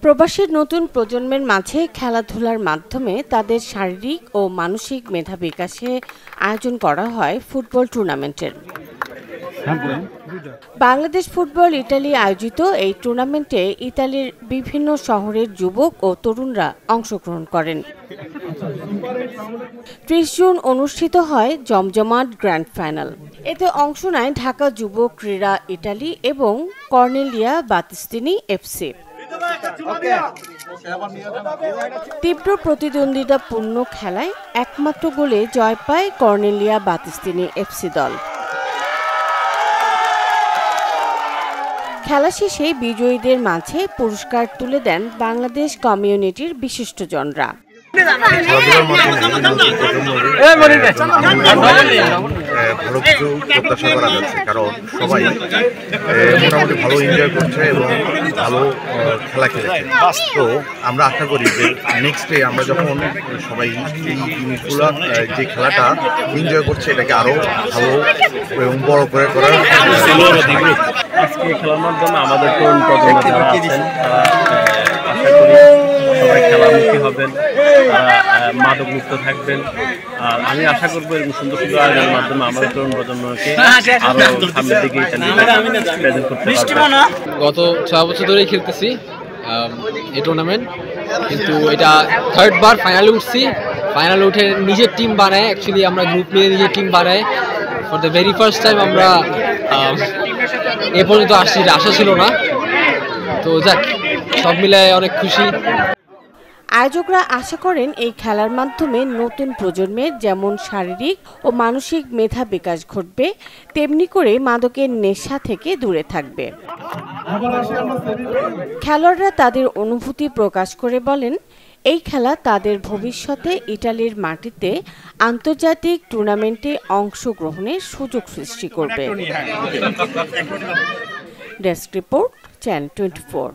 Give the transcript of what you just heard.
প্রবাসীর নতুন প্রজন্মের মাঝে খেলাধুলার মাধ্যমে তাদের শারীরিক ও মানসিক মেধা বিকাশে আয়োজন করা হয় ফুটবল টুর্নামেন্টের। বাংলাদেশ ফুটবল ইতালি আয়োজিত এই টুর্নামেন্টে ইতালির বিভিন্ন শহরের যুবক ও তরুণরা অংশগ্রহণ করেন। ৩০ জুন অনুষ্ঠিত হয় জমজমাট গ্র্যান্ড ফাইনাল। এতে অংশ নেয় ঢাকা যুব ক্রীড়া ইতালি এবং কর্নেলিয়া বাতিস্তিনি এফসি। তীব্র প্রতিদ্বন্দ্বিতাপূর্ণ খেলায় একমাত্র গোলে জয় পায় কর্নেলিয়া বাতিস্তিনি এফসি দল। খেলা শেষে বিজয়ীদের মাঝে পুরস্কার তুলে দেন বাংলাদেশ কমিউনিটির বিশিষ্টজনরা। ভালো কিছু প্রত্যাশা করা যাচ্ছে, কারণ সবাই মোটামুটি ভালো এনজয় করছে এবং ভালো খেলা খেলেছে। তো আমরা আশা করি যে নেক্সট ডে আমরা যখন সবাই এই জিনিসগুলো যে খেলাটা এনজয় করছে এটাকে আরো ভালো এবং বড় করে করার। আজকে খেলার মাধ্যমে আমাদের তরুণ প্রজন্ম যারা আছেন আশা করি সবাই খেলামুখী হবেন, মাদক মুক্ত থাকবেন। আর আমি আশা করবো এরকম সুন্দর সুন্দর আয়োজনের মাধ্যমে আমাদের তরুণ প্রজন্মকে আরো সামনের দিকে প্রেজেন্ট করতে পারবে। গত 6 বছর ধরেই খেলতেছি এই টুর্নামেন্ট, কিন্তু এটা 3rd বার ফাইনালে উঠছি। ফাইনালে উঠে নিজের টিম বানায়, অ্যাকচুয়ালি আমরা গ্রুপ নিয়ে নিজের টিম বানাই। For the very first time আমরা এ পর্যন্ত আসছি, আশা ছিল না। তো যাক, সব মিলায় অনেক খুশি। আয়োজকরা আশা করেন এই খেলার মাধ্যমে নতুন প্রজন্মের যেমন শারীরিক ও মানসিক মেধা বিকাশ ঘটবে, তেমনি করে মাদকের নেশা থেকে দূরে থাকবে। খেলোয়াড়রা তাদের অনুভূতি প্রকাশ করে বলেন, এই খেলা তাদের ভবিষ্যতে ইতালির মাটিতে আন্তর্জাতিক টুর্নামেন্টে অংশগ্রহণের সুযোগ সৃষ্টি করবে। Desk report, channel 24।